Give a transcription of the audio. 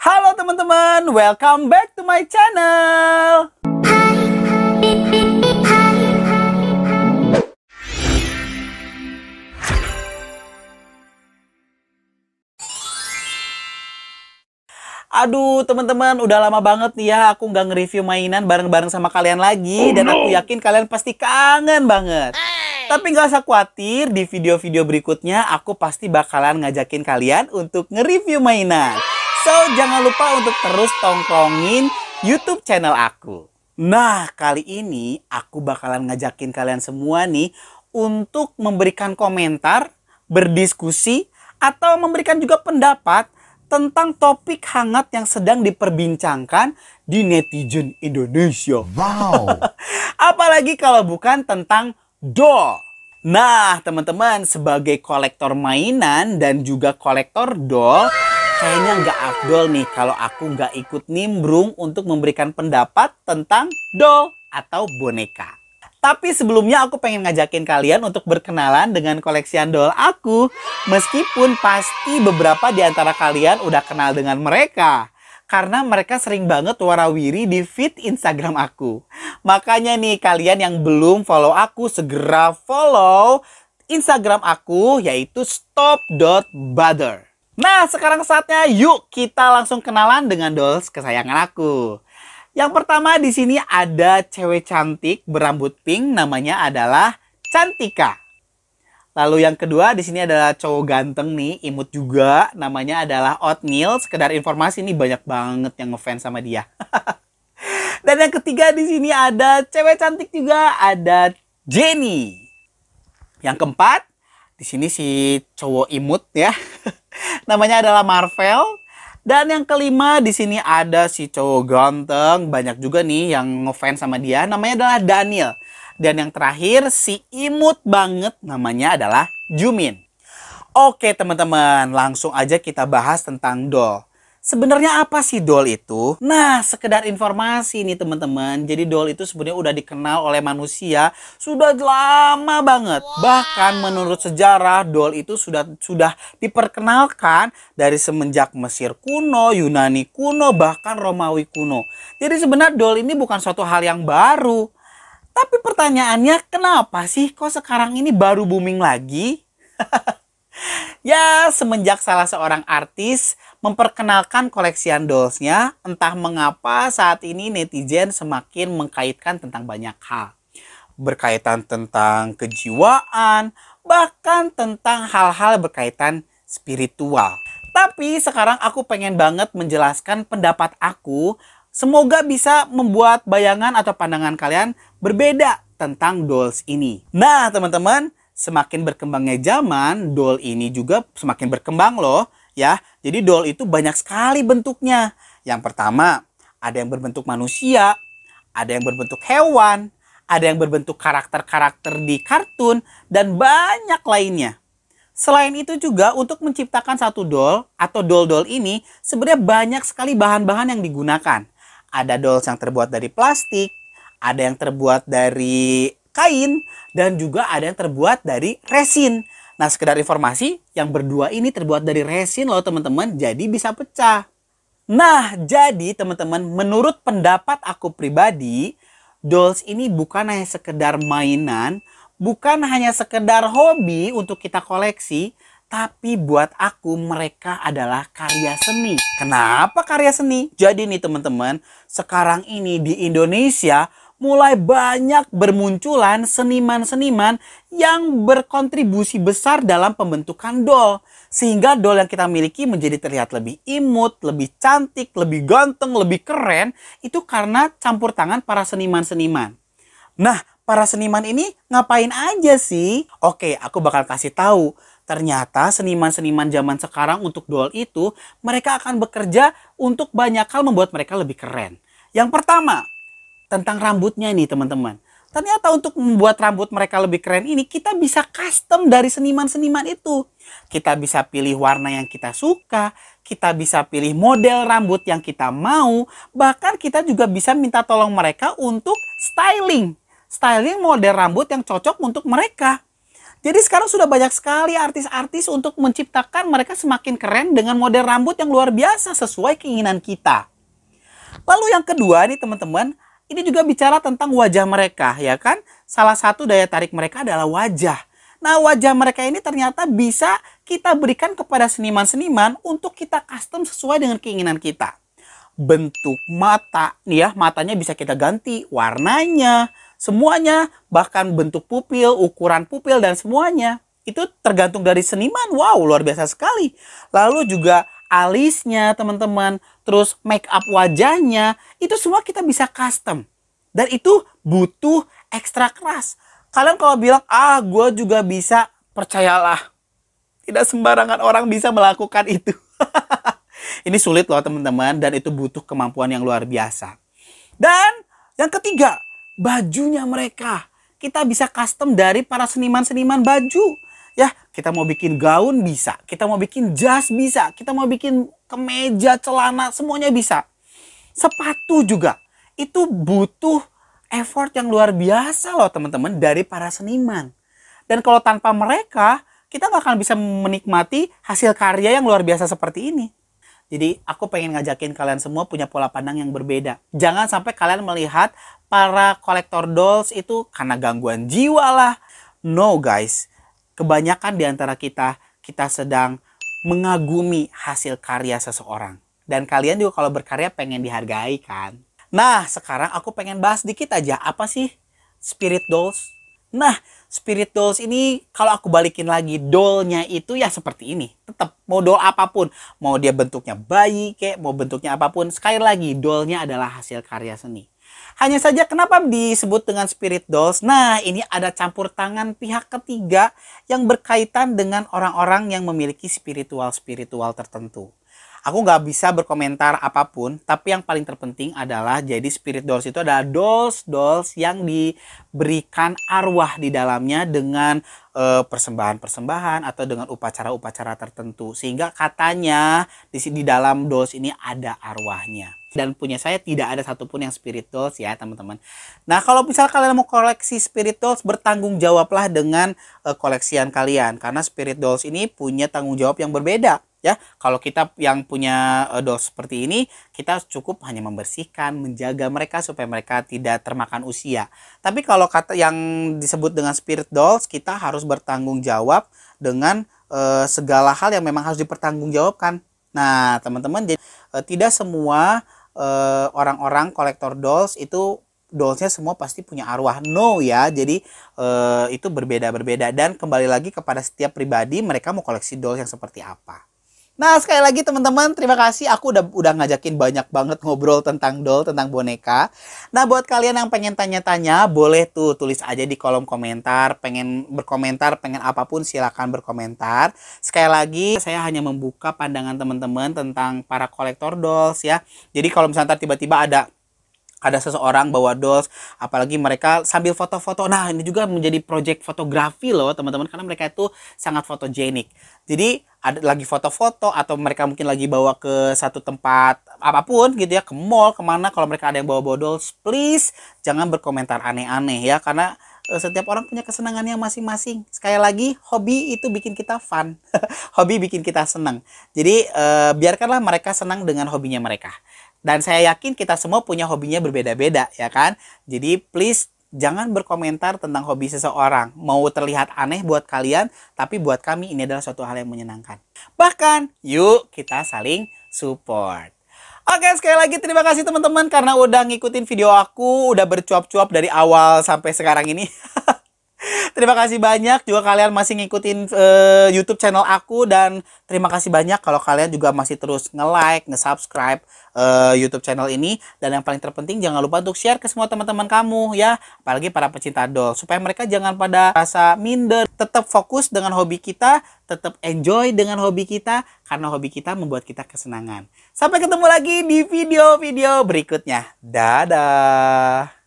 Halo teman-teman, welcome back to my channel. Aduh teman-teman, udah lama banget nih ya aku nggak nge-review mainan bareng-bareng sama kalian lagi. Dan aku yakin kalian pasti kangen banget. Tapi nggak usah khawatir, di video-video berikutnya aku pasti bakalan ngajakin kalian untuk nge-review mainan. So, jangan lupa untuk terus tongkrongin YouTube channel aku. Nah, kali ini aku bakalan ngajakin kalian semua nih untuk memberikan komentar, berdiskusi, atau memberikan juga pendapat tentang topik hangat yang sedang diperbincangkan di netizen Indonesia. Wow! Apalagi kalau bukan tentang doll. Nah, teman-teman, sebagai kolektor mainan dan juga kolektor doll, kayaknya nggak afdol nih kalau aku nggak ikut nimbrung untuk memberikan pendapat tentang doll atau boneka. Tapi sebelumnya aku pengen ngajakin kalian untuk berkenalan dengan koleksian doll aku. Meskipun pasti beberapa di antara kalian udah kenal dengan mereka. Karena mereka sering banget warawiri di feed Instagram aku. Makanya nih kalian yang belum follow aku segera follow Instagram aku yaitu stop.bother. Nah, sekarang saatnya yuk kita langsung kenalan dengan dolls kesayangan aku. Yang pertama di sini ada cewek cantik berambut pink, namanya adalah Cantika. Lalu yang kedua di sini adalah cowok ganteng nih, imut juga, namanya adalah Oatmeal. Sekedar informasi nih banyak banget yang ngefans sama dia. Dan yang ketiga di sini ada cewek cantik juga, ada Jenny. Yang keempat di sini si cowok imut ya. Namanya adalah Marvel. Dan yang kelima di sini ada si cowok ganteng, banyak juga nih yang ngefans sama dia, namanya adalah Daniel. Dan yang terakhir si imut banget, namanya adalah Jumin. Oke teman-teman, langsung aja kita bahas tentang doll. Sebenarnya apa sih doll itu? Nah, sekedar informasi nih teman-teman. Jadi doll itu sebenarnya udah dikenal oleh manusia sudah lama banget. Bahkan menurut sejarah doll itu sudah diperkenalkan dari semenjak Mesir kuno, Yunani kuno, bahkan Romawi kuno. Jadi sebenarnya doll ini bukan suatu hal yang baru. Tapi pertanyaannya, kenapa sih kok sekarang ini baru booming lagi? Ya, semenjak salah seorang artis memperkenalkan koleksian dollsnya, entah mengapa saat ini netizen semakin mengkaitkan tentang banyak hal. Berkaitan tentang kejiwaan, bahkan tentang hal-hal berkaitan spiritual. Tapi sekarang aku pengen banget menjelaskan pendapat aku, semoga bisa membuat bayangan atau pandangan kalian berbeda tentang dolls ini. Nah, teman-teman, semakin berkembangnya zaman, doll ini juga semakin berkembang loh, ya. Jadi doll itu banyak sekali bentuknya. Yang pertama, ada yang berbentuk manusia, ada yang berbentuk hewan, ada yang berbentuk karakter-karakter di kartun, dan banyak lainnya. Selain itu juga untuk menciptakan satu doll atau doll-doll ini sebenarnya banyak sekali bahan-bahan yang digunakan. Ada dolls yang terbuat dari plastik, ada yang terbuat dari kain, dan juga ada yang terbuat dari resin. Nah, sekedar informasi, yang berdua ini terbuat dari resin loh teman-teman, jadi bisa pecah. Nah, jadi teman-teman, menurut pendapat aku pribadi, dolls ini bukan hanya sekedar mainan, bukan hanya sekedar hobi untuk kita koleksi, tapi buat aku mereka adalah karya seni. Kenapa karya seni? Jadi nih teman-teman, sekarang ini di Indonesia mulai banyak bermunculan seniman-seniman yang berkontribusi besar dalam pembentukan doll. Sehingga doll yang kita miliki menjadi terlihat lebih imut, lebih cantik, lebih ganteng, lebih keren. Itu karena campur tangan para seniman-seniman. Nah, para seniman ini ngapain aja sih? Oke, aku bakal kasih tahu. Ternyata seniman-seniman zaman sekarang untuk doll itu, mereka akan bekerja untuk banyak hal membuat mereka lebih keren. Yang pertama, tentang rambutnya nih teman-teman. Ternyata untuk membuat rambut mereka lebih keren ini, kita bisa custom dari seniman-seniman itu. Kita bisa pilih warna yang kita suka, kita bisa pilih model rambut yang kita mau, bahkan kita juga bisa minta tolong mereka untuk styling. Styling model rambut yang cocok untuk mereka. Jadi sekarang sudah banyak sekali artis-artis untuk menciptakan mereka semakin keren dengan model rambut yang luar biasa sesuai keinginan kita. Lalu yang kedua nih teman-teman, ini juga bicara tentang wajah mereka, ya kan? Salah satu daya tarik mereka adalah wajah. Nah, wajah mereka ini ternyata bisa kita berikan kepada seniman-seniman untuk kita custom sesuai dengan keinginan kita. Bentuk mata, nih ya, matanya bisa kita ganti, warnanya, semuanya, bahkan bentuk pupil, ukuran pupil, dan semuanya. Itu tergantung dari seniman. Wow, luar biasa sekali. Lalu juga alisnya, teman-teman. Terus make up wajahnya. Itu semua kita bisa custom. Dan itu butuh ekstra keras. Kalian kalau bilang, gue juga bisa, percayalah. Tidak sembarangan orang bisa melakukan itu. Ini sulit loh, teman-teman. Dan itu butuh kemampuan yang luar biasa. Dan yang ketiga, bajunya mereka. Kita bisa custom dari para seniman-seniman baju. Ya, kita mau bikin gaun bisa, kita mau bikin jas bisa, kita mau bikin kemeja, celana, semuanya bisa. Sepatu juga. Itu butuh effort yang luar biasa loh teman-teman dari para seniman. Dan kalau tanpa mereka, kita nggak akan bisa menikmati hasil karya yang luar biasa seperti ini. Jadi aku pengen ngajakin kalian semua punya pola pandang yang berbeda. Jangan sampai kalian melihat para kolektor dolls itu karena gangguan jiwa lah. No guys, kebanyakan di antara kita sedang mengagumi hasil karya seseorang. Dan kalian juga kalau berkarya pengen dihargai kan. Nah sekarang aku pengen bahas dikit aja apa sih spirit dolls. Nah, spirit dolls ini kalau aku balikin lagi, dollnya itu ya seperti ini. Tetap mau doll apapun, mau dia bentuknya bayi kek, mau bentuknya apapun. Sekali lagi, dollnya adalah hasil karya seni. Hanya saja kenapa disebut dengan spirit dolls? Nah, ini ada campur tangan pihak ketiga yang berkaitan dengan orang-orang yang memiliki spiritual tertentu. Aku nggak bisa berkomentar apapun, tapi yang paling terpenting adalah jadi spirit dolls itu adalah dolls yang diberikan arwah di dalamnya dengan persembahan-persembahan atau dengan upacara-upacara tertentu. Sehingga katanya di dalam dolls ini ada arwahnya. Dan punya saya tidak ada satupun yang spirit dolls ya teman-teman. Nah kalau misal kalian mau koleksi spirit dolls, bertanggung jawablah dengan koleksian kalian. Karena spirit dolls ini punya tanggung jawab yang berbeda. Ya, kalau kita yang punya dolls seperti ini, kita cukup hanya membersihkan, menjaga mereka supaya mereka tidak termakan usia. Tapi kalau kata yang disebut dengan spirit dolls, kita harus bertanggung jawab dengan segala hal yang memang harus dipertanggungjawabkan. Nah, teman-teman, tidak semua orang-orang kolektor dolls itu dollsnya semua pasti punya arwah. No ya, jadi itu berbeda-berbeda. Dan kembali lagi kepada setiap pribadi, mereka mau koleksi dolls yang seperti apa. Nah sekali lagi teman-teman, terima kasih. Aku udah ngajakin banyak banget ngobrol tentang doll, tentang boneka. Nah buat kalian yang pengen tanya-tanya, boleh tuh tulis aja di kolom komentar. Pengen berkomentar, pengen apapun silakan berkomentar. Sekali lagi saya hanya membuka pandangan teman-teman tentang para kolektor dolls ya. Jadi kalau misalnya tiba-tiba ada seseorang bawa dolls, apalagi mereka sambil foto-foto. Nah, ini juga menjadi project fotografi loh, teman-teman, karena mereka itu sangat fotogenik. Jadi, ada lagi foto-foto atau mereka mungkin lagi bawa ke satu tempat apapun gitu ya, ke mall, kemana, kalau mereka ada yang bawa-bawa dolls, please jangan berkomentar aneh-aneh ya, karena setiap orang punya kesenangannya masing-masing. Sekali lagi, hobi itu bikin kita fun. Hobi bikin kita senang. Jadi, biarkanlah mereka senang dengan hobinya mereka. Dan saya yakin kita semua punya hobinya berbeda-beda, ya kan? Jadi please jangan berkomentar tentang hobi seseorang. Mau terlihat aneh buat kalian, tapi buat kami ini adalah suatu hal yang menyenangkan. Bahkan, yuk kita saling support. Oke, sekali lagi terima kasih teman-teman karena udah ngikutin video aku, udah bercuap-cuap dari awal sampai sekarang ini. Terima kasih banyak juga kalian masih ngikutin YouTube channel aku, dan terima kasih banyak kalau kalian juga masih terus nge-like, nge-subscribe YouTube channel ini. Dan yang paling terpenting jangan lupa untuk share ke semua teman-teman kamu ya, apalagi para pecinta doll, supaya mereka jangan pada rasa minder. Tetap fokus dengan hobi kita, tetap enjoy dengan hobi kita, karena hobi kita membuat kita kesenangan. Sampai ketemu lagi di video-video berikutnya. Dadah.